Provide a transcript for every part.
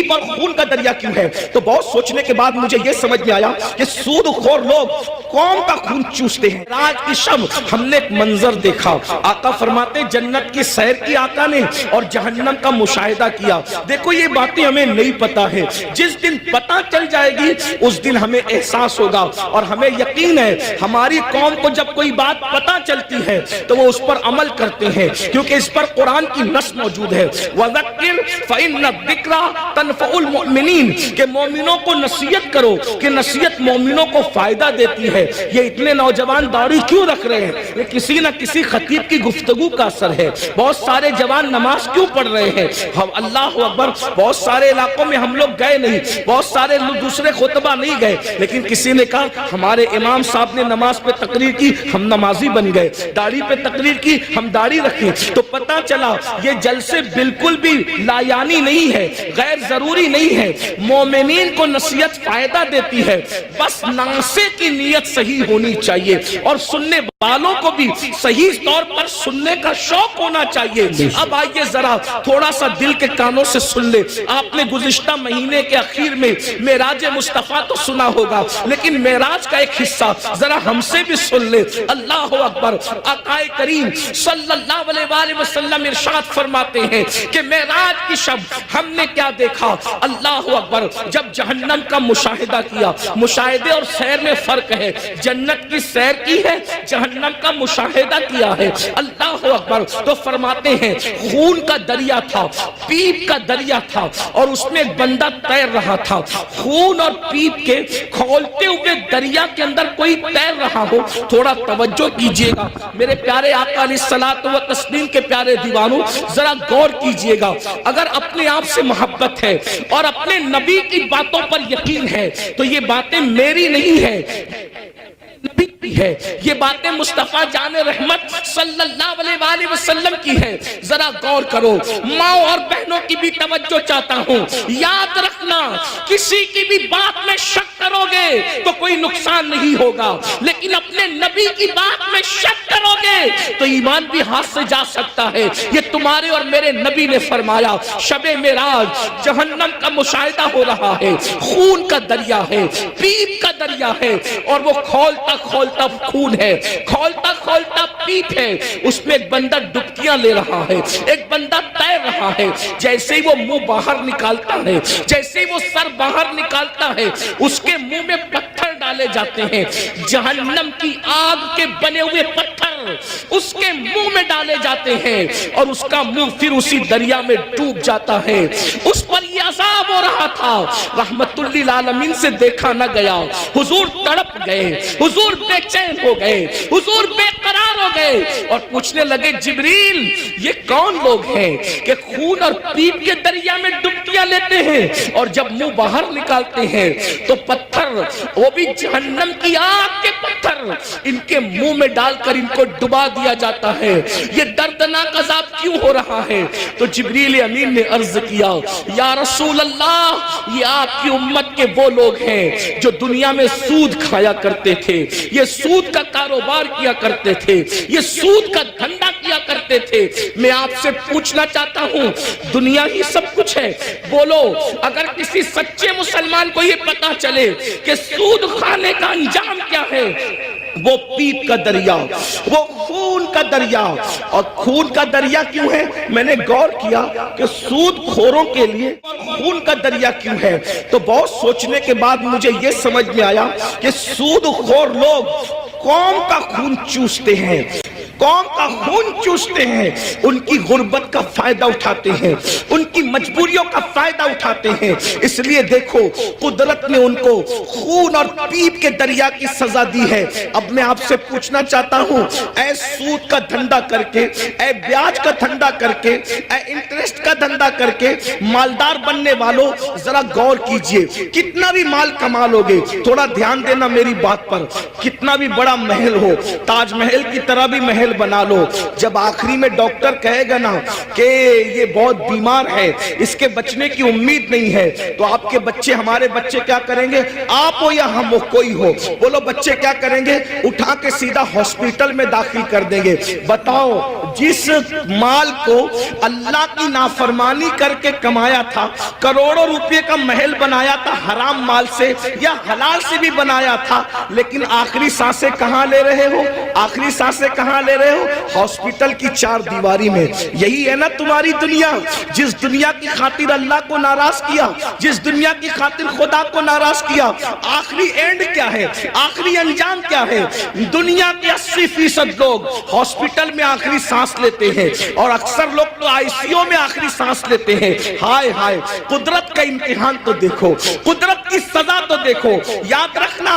پیپ اور خون کا دریا کیوں ہے؟ تو بہت سوچنے کے بعد مجھے یہ سمجھ میں آیا کہ سود خور لوگ قوم کا خون چوستے ہیں۔ رات کی شب ہم نے ایک منظر دیکھا، آقا فرماتے جنت کی سیر کی آقا نے اور جہنم کا مشاہدہ کیا۔ دیکھو یہ باتیں ہمیں نہیں پتا ہے، جس دن پتا چل جائے گی اس دن ہمیں احساس ہوگا، اور ہمیں یقین ہے ہماری قوم کو جب کوئی بات پتا چلتی ہے تو وہ اس پر عمل کرتے ہیں، کیونکہ اس پر قرآن کی نص موجود ہے، وَذَكِّرْ فَإِنَّ الذِّكْرَ تَنفَعُ الْمُؤْمِنِينَ، کہ مومنوں کو نصیحت کرو کہ نصیحت مومنوں کو فائدہ دیتی ہے۔ یہ اتنے نوجوان داڑھی کیوں رکھ رہے ہیں؟ یہ کسی نہ کسی خطیب کی گفتگو کا اثر ہے۔ بہت سارے جوان نماز کیوں پڑھ رہے ہیں؟ ہم اللہ اکبر، بہت سارے علاقوں میں ہم لوگ گئے نہیں، بہت سارے دوسرے خطبہ نہیں گئے، لیکن کسی نے کہا ہمارے امام صاحب نے نماز پہ تقریر کی، ہم نمازی بن گئے، داڑھی پہ تقریر کی، ہم داڑھی رکھیں۔ تو پتہ چلا یہ جلسے بالکل بھی لایانی نہیں ہے، غیر ضروری نہیں ہے۔ مومنین کو نصیحت فائدہ دیتی ہے، بس ناصح کی نیت صحیح ہونی چاہیے، اور سننے والوں کو بھی صحیح طور پر سننے کا شوق ہونا چاہیے۔ اب آئیے ذرا تھوڑا سا دل کے کانوں سے سن لے۔ آپ نے گزشتہ مہینے کے اخیر میں معراج مصطفیٰ تو سنا ہوگا، لیکن معراج کا ایک حصہ ذرا ہم سے بھی سن لے۔ اللہ اکبر، آقا کریم صلی اللہ علیہ وآلہ وسلم ارشاد فرماتے ہیں کہ معراج کی شب ہم نے کیا دیکھا؟ اللہ اکبر، جب جہنم کا مشاہدہ کیا۔ مشاہدے اور سیر میں فرق ہے، جنت کی سیر کی ہے، جہنم کا مشاہدہ کیا ہے۔ اللہ اکبر، تو فرماتے ہیں خون کا دریا تھا، پیپ کا دریا تھا، اور اس میں ایک بندہ تیر رہا تھا۔ خون اور پیپ کے کھولتے ہوئے دریا کے اندر کوئی تیر رہا ہو، تھوڑا توجہ کیجئے گا میرے پیارے آقا علیہ الصلوۃ والتسلیم کے پیارے دیوانوں، ذرا غور کیجئے گا۔ اگر اپنے آپ سے محبت ہے اور اپنے نبی کی باتوں پر یقین ہے تو یہ باتیں میری نہیں ہے، نبی کی ہے، یہ باتیں مصطفیٰ جان رحمت صلی اللہ علیہ وآلہ وسلم کی ہے۔ ذرا غور کرو، ماں اور بہنوں کی بھی توجہ چاہتا ہوں، یاد رکھنا کسی کی بھی بات میں شک کرو گے تو کوئی نقصان نہیں ہوگا، لیکن اپنے نبی کی بات میں شک کرو گے تو ایمان بھی ہاتھ سے جا سکتا ہے۔ یہ تمہارے اور میرے نبی نے فرمایا، شب معراج جہنم کا مشاہدہ ہو رہا ہے، خون کا دریا ہے، پیپ کا دریا ہے، اور وہ کھولتا کھولتا خون ہے، کھولتا کھولتا پیپ ہے، اس میں ایک بندہ ڈبکیاں لے رہا ہے، ایک بندہ تیر رہا ہے۔ جیسے ہی وہ منہ باہر نکالتا ہے، جیسے ہی وہ سر باہر نکالتا ہے، اس کے منہ میں پتھر ڈالے جاتے ہیں، جہنم کی آگ کے بنے ہوئے پتھر اس کے منہ میں ڈالے جاتے ہیں، اور اس کا منہ پھر اسی دریا میں ڈوب جاتا ہے۔ اس پر یہ عذاب ہو رہا تھا، رحمت للعالمین سے دیکھا نہ گیا۔ حضور تڑپ گئے، حضور بے چین ہو گئے، حضور بے قرار ہو گئے، اور پوچھنے لگے جبریل یہ کون لوگ ہیں کہ خون اور پیپ کے دریا میں ڈبکیاں لیتے ہیں اور جب منہ باہر نکالتے ہیں تو پتھر، وہ بھی جہنم کی آگ کے پتھر، ان کے منہ میں ڈال کر ان کو ڈبا دیا جاتا ہے۔ یہ دردناک عذاب کیوں ہو رہا ہے؟ تو جبریل امین نے عرض کیا، یا رسول اللہ، یہ آپ کی امت کے وہ لوگ ہیں جو دنیا میں سود کھایا کرتے تھے، یہ سود کا کاروبار کیا کرتے تھے، یہ سود کا دھندا کیا کرتے تھے۔ میں آپ سے پوچھنا چاہتا ہوں، دنیا ہی سب کچھ ہے، بولو اگر کسی سچے مسلمان کو یہ پتا چلے کہ سود کھانے کا انجام کیا ہے، وہ پیپ کا دریا، وہ خون کا دریا۔ اور خون کا دریا کیوں ہے؟ میں نے غور کیا کہ سود خوروں کے لیے خون کا دریا کیوں ہے، تو بہت سوچنے کے بعد مجھے یہ سمجھ میں آیا کہ سود خور لوگ قوم کا خون چوستے ہیں، قوم کا خون چوستے ہیں، ان کی غربت کا فائدہ اٹھاتے ہیں، ان کی مجبوریوں کا فائدہ اٹھاتے ہیں۔ اس لیے دیکھو قدرت نے ان کو خون اور پیپ کے دریا کی سزا دی ہے۔ اب میں آپ سے پوچھنا چاہتا ہوں، اے سود کا دھندا کر کے، اے بیاج کا دھندا کر کے، اے انٹرسٹ کا دھندا کر کے مالدار بننے والوں، ذرا غور کیجئے، کتنا بھی مال کما لو گے، تھوڑا دھیان دینا میری بات پر، کتنا بھی بڑا محل ہو، تاج محل کی طرح بھی محل بنا لو، جب آخری میں ڈاکٹر کہے گا نا کہ یہ بہت بیمار ہے، اس کے بچنے کی امید نہیں ہے، تو آپ کے بچے، ہمارے بچے کیا کریں گے؟ آپ ہو یا ہم ہو، کوئی ہو، بولو بچے کیا کریں گے؟ اٹھا کے سیدھا ہاسپیٹل میں داخل کر دیں گے۔ بتاؤ جس مال کو اللہ کی نافرمانی کر کے کمایا تھا، کروڑوں روپے کا محل بنایا تھا حرام مال سے یا حلال سے بھی بنایا تھا، لیکن آخری سانسیں کہاں لے رہے ہو؟ آخری سانسیں کہاں لے رہے ہو؟ ہاسپٹل کی چار دیواری میں۔ یہی ہے نا تمہاری دنیا، جس دنیا کی خاطر اللہ کو ناراض کیا، جس دنیا کی خاطر خدا کو ناراض کیا، آخری اینڈ کیا ہے؟ آخری انجام کیا ہے؟ دنیا کے 80% لوگ ہاسپٹل میں آخری سانس لیتے ہیں، اور اکثر لوگ تو آئی سی یو میں آخری سانس لیتے ہیں۔ ہائے ہائے، قدرت کا امتحان تو دیکھو، قدرت کی سزا تو دیکھو۔ یاد رکھنا،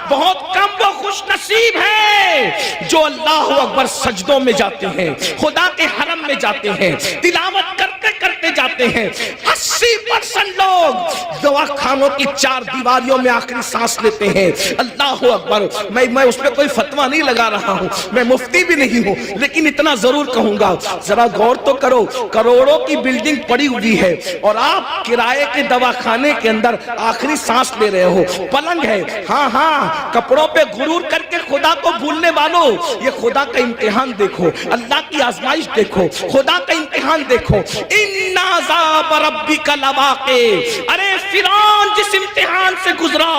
بہت کم وہ خوش نصیب ہیں جو اللہ اکبر سجدوں میں جاتے ہیں، خدا کے حرم میں جاتے ہیں، تلاوت کرتے کرتے جاتے ہیں۔ 80% لوگ دوا خانوں کی چار دیواریوں میں آخری سانس لیتے ہیں۔ اللہ اکبر، میں اس پہ کوئی فتویٰ نہیں لگا رہا ہوں، میں مفتی بھی نہیں ہوں، لیکن اتنا ضرور کہوں گا، ذرا غور تو کرو، کروڑوں کی بلڈنگ پڑی ہوئی ہے اور آپ کرائے کے دوا خانے کے اندر آخری سانس لے رہے ہو۔ پلنگ ہے، ہاں ہاں، کپڑوں پہ غرور کر کے خدا کو بھولنے والوں، یہ خدا کا امتحان دیکھو، اللہ کی آزمائش دیکھو، خدا کا امتحان دیکھو۔ ان عذاب ربک لواقع، ارے فرعون جس امتحان سے گزرا،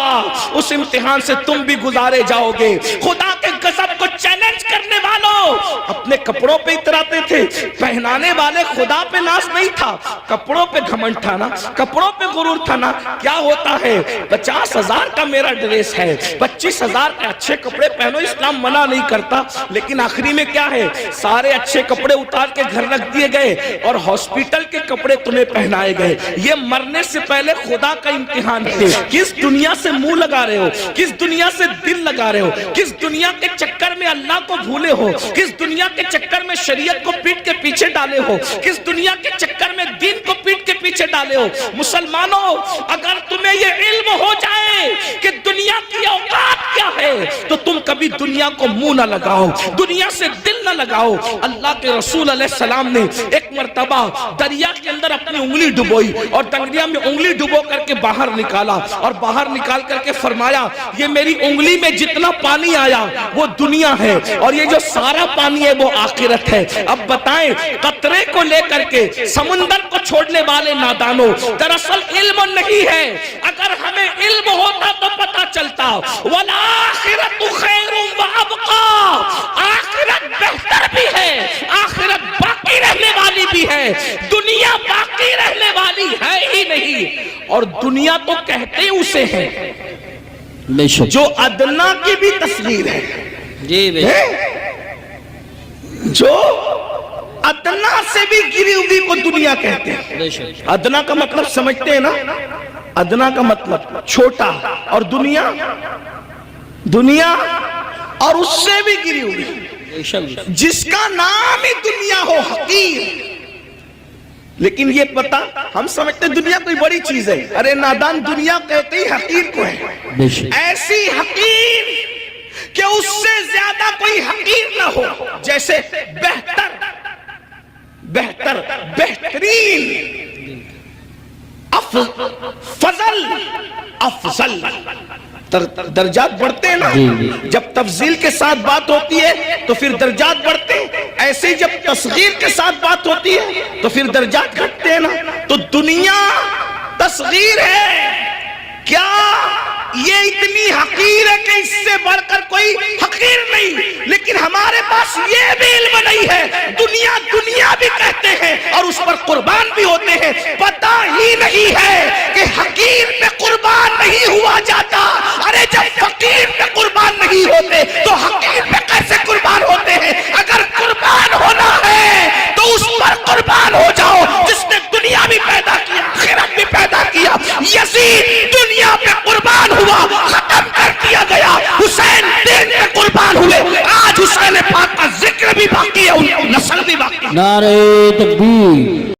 اس امتحان سے تم بھی گزارے جاؤ گے۔ خدا کے غضب کو چیلنج کرنے والوں اپنے کپڑوں پہ اتراتے تھے، پہنانے والے خدا پہ ناز نہیں تھا، کپڑوں پہ گھمنڈ تھا نا، کپڑوں پہ غرور تھا نا۔ کیا ہوتا ہے؟ 50,000 کا میرا ڈریس ہے، 25,000 کے اچھے کپڑے پہنو، اسلام منع نہیں کرتا، لیکن آخری میں کیا ہے؟ سارے اچھے کپڑے اتار کے گھر رکھ دیے گئے اور ہاسپٹل کے کپڑے تمہیں پہنائے گئے۔ یہ مرنے سے پہلے خدا کا امتحان ہے۔ کس دنیا سے منہ لگا رہے ہو؟ کس دنیا سے دل لگا رہے ہو؟ کس دنیا کے چکر میں اللہ کو بھولے ہو؟ کس دنیا کے چکر میں شریعت کو پیٹ کے پیچھے ڈالے ہو؟ کس دنیا کے چکر میں دین کو پیٹ کے پیچھے ڈالے ہو؟ مسلمانوں، اگر تمہیں یہ علم ہو جائے کہ دنیا کی اوقات کیا ہے تو تم کبھی دنیا کو منہ نہ لگاؤ، دنیا سے دل نہ لگاؤ۔ اللہ کے رسول علیہ السلام نے ایک مرتبہ دریا کے اندر اپنی انگلی ڈبوئی اور دریا میں انگلی ڈبو کر کے باہر نکالا، اور باہر نکال کر کے فرمایا یہ میری انگلی میں جتنا پانی آیا وہ دنیا ہے، اور یہ جو سارا پانی ہے وہ آخرت ہے۔ اب بتائیں، قطرے کو لے کر کے سمندر کو چھوڑنے والے نادانوں، دراصل علم نہیں ہے۔ اگر ہمیں علم ہوتا تو پتا چلتا، وَالْآخِرَةُ خَيْرٌ وَأَبْقَىٰ، آخرت بہتر بھی ہے، آخرت باقی رہنے والی بھی ہے، دنیا باقی رہنے والی ہے ہی نہیں۔ اور دنیا تو کہتے اسے ہیں جو ادنا کی بھی تصغیر ہے، جو ادنا سے بھی گری ہوئی کو دنیا کہتے ہیں۔ ادنا کا مطلب سمجھتے ہیں نا؟ ادنا کا مطلب چھوٹا، اور دنیا، دنیا اور اس سے بھی گری ہوئی، جس کا نام ہی دنیا ہو، حقیر۔ لیکن یہ پتا، ہم سمجھتے دنیا کوئی بڑی چیز ہے، ارے نادان، دنیا کہتے ہی حقیر کو ہے، ایسی حقیر کہ اس سے زیادہ کوئی حقیر نہ ہو، جیسے بہتر، بہتر، بہترین، فضل، افضل، درجات بڑھتے ہیں نا۔ جب تفضیل کے ساتھ بات ہوتی ہے تو پھر درجات بڑھتے ہیں، ایسے ہی جب تصغیر کے ساتھ بات ہوتی ہے تو پھر درجات گھٹتے ہیں نا۔ تو دنیا تصغیر ہے، کیا یہ اتنی حقیر ہے کہ اس سے بڑھ کر کوئی حقیر نہیں، لیکن ہمارے پاس یہ بھی علم نہیں ہے، دنیا دنیا بھی کہتے ہیں اور اس پر قربان بھی ہوتے ہیں، پتہ ہی نہیں ہے کہ حقیر پہ قربان نہیں ہوا جاتا۔ ارے جب فقیر پہ قربان نہیں ہوتے تو حقیر پہ کیسے قربان ہوتے ہیں؟ اگر قربان ہونا ہے تو اس پر قربان ہو جاؤ جس نے دنیا بھی پیدا کیا، آخرت بھی پیدا کیا۔ یزید دنیا پہ قربان ہوا، ختم کر دیا گیا، حسین دین پہ قربان ہوئے، آج حسین پاک کا ذکر بھی باقی ہے، ان کی نسل بھی باقی ہے۔ نعرہ تکبیر۔